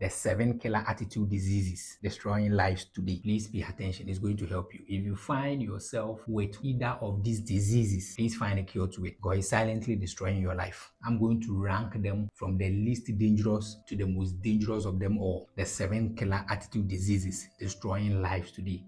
The 7 killer attitude diseases destroying lives today. Please pay attention. It's going to help you. If you find yourself with either of these diseases, please find a cure to it. God is silently destroying your life. I'm going to rank them from the least dangerous to the most dangerous of them all. The 7 killer attitude diseases destroying lives today.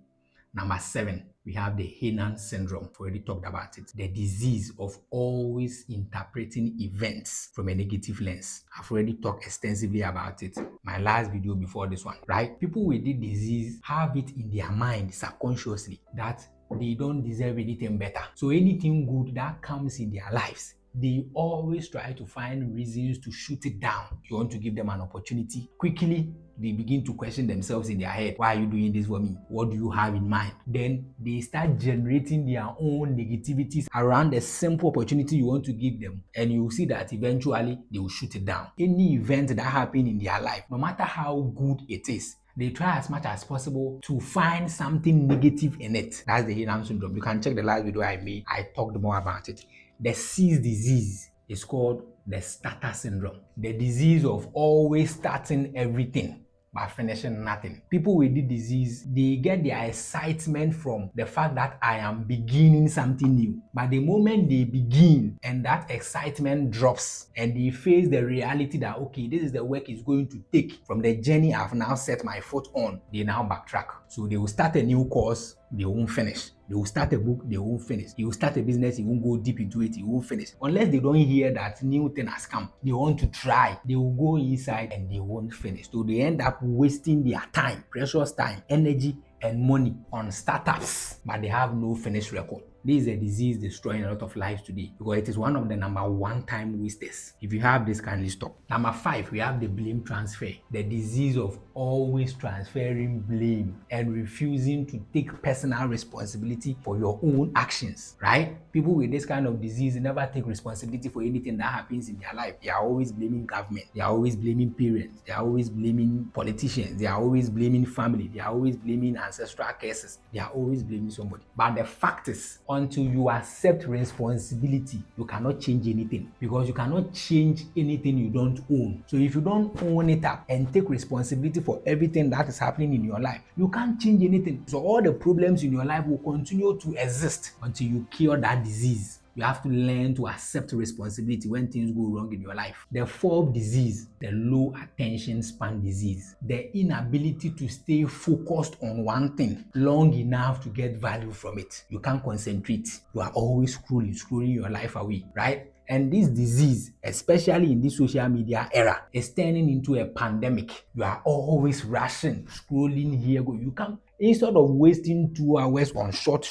Number 7, we have the Hainan syndrome. I've already talked about it. The disease of always interpreting events from a negative lens. I've already talked extensively about it. My last video before this one, right? People with this disease have it in their mind subconsciously that they don't deserve anything better. So anything good that comes in their lives, they always try to find reasons to shoot it down. You want to give them an opportunity. Quickly, they begin to question themselves in their head. Why are you doing this for me? What do you have in mind? Then they start generating their own negativities around the simple opportunity you want to give them. And you'll see that eventually they will shoot it down. Any event that happens in their life, no matter how good it is, they try as much as possible to find something negative in it. That's the Hainan syndrome. You can check the last video I made. I talked more about it. The sixth disease is called the starter syndrome. The disease of always starting everything but finishing nothing. People with this disease, they get their excitement from the fact that I am beginning something new. But the moment they begin and that excitement drops and they face the reality that, okay, this is the work it's going to take from the journey I've now set my foot on, they now backtrack. So they will start a new course, they won't finish. They will start a book, they won't finish. You will start a business, you won't go deep into it, you won't finish. Unless they don't hear that new thing has come, they want to try, they will go inside and they won't finish. So they end up wasting their time, precious time, energy, and money on startups, but they have no finished record. This is a disease destroying a lot of lives today because it is one of the number 1 time wasters. If you have this, kindly stop. Number 5, we have the blame transfer. The disease of always transferring blame and refusing to take personal responsibility for your own actions, right? People with this kind of disease never take responsibility for anything that happens in their life. They are always blaming government. They are always blaming parents. They are always blaming politicians. They are always blaming family. They are always blaming ancestral curses. They are always blaming somebody. But the fact is, until you accept responsibility, you cannot change anything because you cannot change anything you don't own. So if you don't own it up and take responsibility for everything that is happening in your life, you can't change anything. So all the problems in your life will continue to exist until you cure that disease. You have to learn to accept responsibility when things go wrong in your life. The fourth disease, the low attention span disease, the inability to stay focused on one thing long enough to get value from it. You can't concentrate. You are always scrolling your life away, right? And this disease, especially in this social media era, is turning into a pandemic. You are always rushing, scrolling here, go. You can't. Instead of wasting 2 hours on short,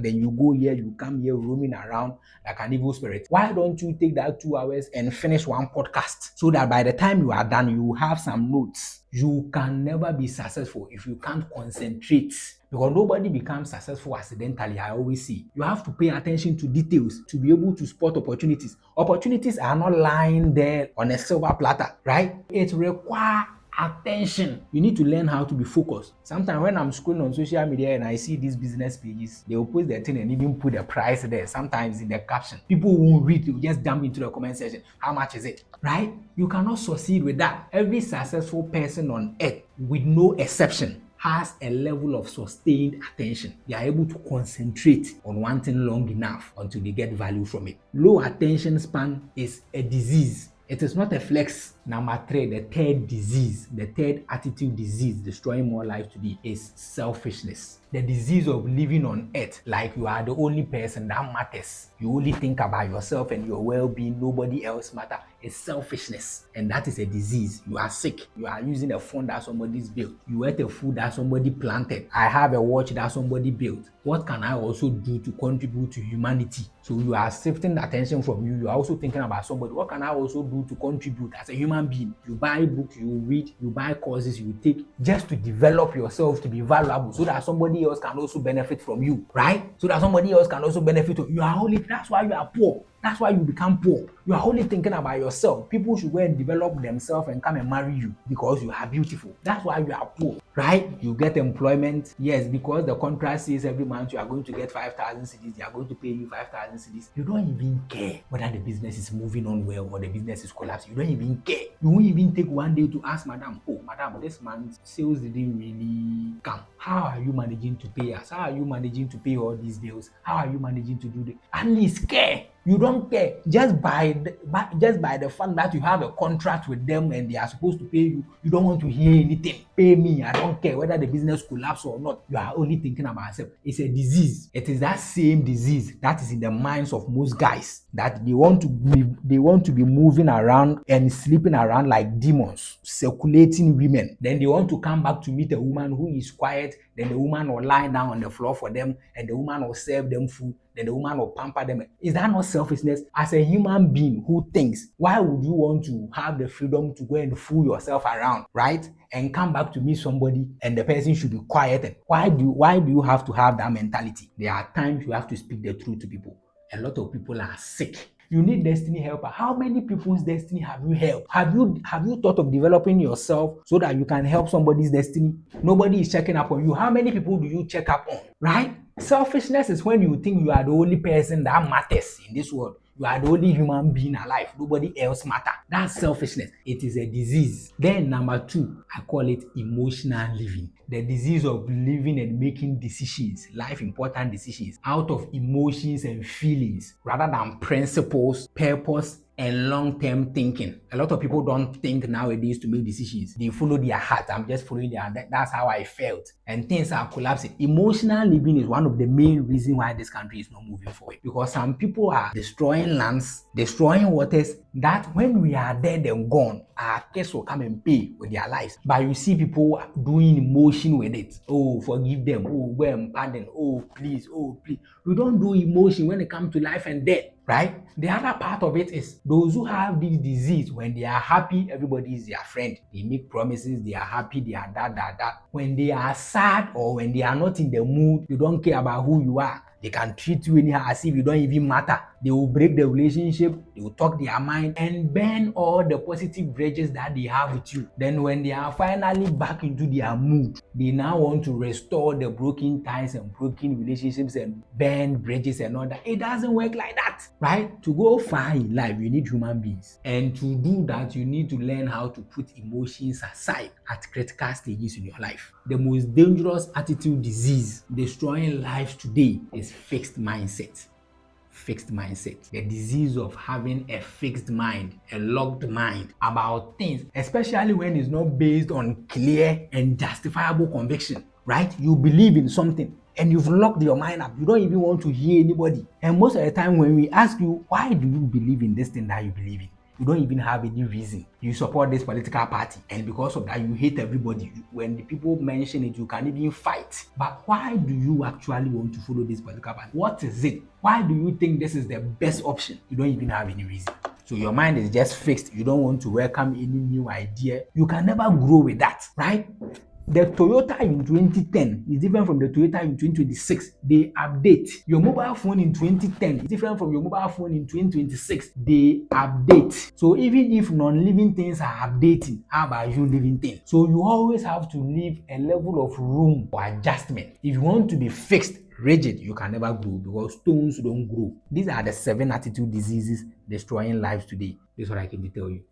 then you go here, you come here roaming around like an evil spirit. Why don't you take that 2 hours and finish one podcast so that by the time you are done, you have some notes? You can never be successful if you can't concentrate. Because nobody becomes successful accidentally, I always say. You have to pay attention to details to be able to spot opportunities. Opportunities are not lying there on a silver platter, right? It requires attention. You need to learn how to be focused. Sometimes when I'm scrolling on social media and I see these business pages, they will post their thing and even put the price there, sometimes in the caption. People won't read, they will just jump into the comment section. How much is it? Right? You cannot succeed with that. Every successful person on earth, with no exception, has a level of sustained attention. They are able to concentrate on one thing long enough until they get value from it. Low attention span is a disease. It is not a flex. Number 3, the third disease, the third attitude disease destroying more lives today is selfishness. The disease of living on earth like you are the only person that matters. You only think about yourself and your well-being, nobody else matters. It's selfishness. And that is a disease. You are sick. You are using a phone that somebody's built. You ate a food that somebody planted. I have a watch that somebody built. What can I also do to contribute to humanity? So you are shifting the attention from you. You are also thinking about somebody. What can I also do to contribute as a human being? You buy books, you read, you buy courses, you take just to develop yourself to be valuable so that somebody else can also benefit from you, right? So that somebody else can also benefit from you. You are only, that's why you are poor. That's why you become poor. You are only thinking about yourself. People should go and develop themselves and come and marry you because you are beautiful. That's why you are poor, right? You get employment, yes, because the contract says every month you are going to get 5,000 cedis, they are going to pay you 5,000 cedis. You don't even care whether the business is moving on well or the business is collapsing. You don't even care. You won't even take one day to ask madam, oh, madam, this month's sales didn't really come. How are you managing to pay us? How are you managing to pay all these bills? How are you managing to do this? At least care. You don't care just by the fact that you have a contract with them and they are supposed to pay you. You don't want to hear anything. Pay me. I don't care whether the business collapses or not. You are only thinking about yourself. It's a disease. It is that same disease that is in the minds of most guys, that they want to be moving around and sleeping around like demons, circulating women. Then they want to come back to meet a woman who is quiet. Then the woman will lie down on the floor for them, and the woman will serve them food. Then the woman will pamper them. Is that not selfishness? As a human being who thinks, why would you want to have the freedom to go and fool yourself around, right? And come back to meet somebody and the person should be quiet? Why do you have to have that mentality? There are times you have to speak the truth to people. A lot of people are sick. You need destiny helper. How many people's destiny have you helped? Have you thought of developing yourself so that you can help somebody's destiny? Nobody is checking up on you. How many people do you check up on? Right? Selfishness is when you think you are the only person that matters in this world. You are the only human being alive. Nobody else matters. That's selfishness. It is a disease. Then number 2, I call it emotional living. The disease of living and making decisions, life important decisions, out of emotions and feelings rather than principles, purpose, and long-term thinking. A lot of people don't think nowadays to make decisions. They follow their heart. I'm just following their heart. That's how I felt. And things are collapsing. Emotional living is one of the main reasons why this country is not moving forward. Because some people are destroying lands, destroying waters, that when we are dead and gone, our kids will come and pay with their lives. But you see people doing emotion with it. Oh, forgive them. Oh, go and pardon. Oh, please. Oh, please. We don't do emotion when it comes to life and death. Right? The other part of it is those who have this disease, when they are happy, everybody is their friend. They make promises, they are happy, they are that. When they are sad or when they are not in the mood, you don't care about who you are. They can treat you anyhow as if you don't even matter. They will break the relationship, they will talk their mind and burn all the positive bridges that they have with you. Then when they are finally back into their mood, they now want to restore the broken ties and broken relationships and burn bridges and all that. It doesn't work like that, right? To go far in life, you need human beings. And to do that, you need to learn how to put emotions aside at critical stages in your life. The most dangerous attitude disease destroying lives today is fixed mindset. Fixed mindset. The disease of having a fixed mind, a locked mind about things, especially when it's not based on clear and justifiable conviction, right? You believe in something and you've locked your mind up. You don't even want to hear anybody. And most of the time when we ask you, why do you believe in this thing that you believe in? You don't even have any reason. You support this political party, and because of that, you hate everybody. When the people mention it, you can even fight. But why do you actually want to follow this political party? What is it? Why do you think this is the best option? You don't even have any reason. So your mind is just fixed. You don't want to welcome any new idea. You can never grow with that, right? The Toyota in 2010 is different from the Toyota in 2026. They update. Your mobile phone in 2010 is different from your mobile phone in 2026. They update. So even if non-living things are updating, how about you living things? So you always have to leave a level of room for adjustment. If you want to be fixed, rigid, you can never grow because stones don't grow. These are the 7 attitude diseases destroying lives today. This is what I can tell you.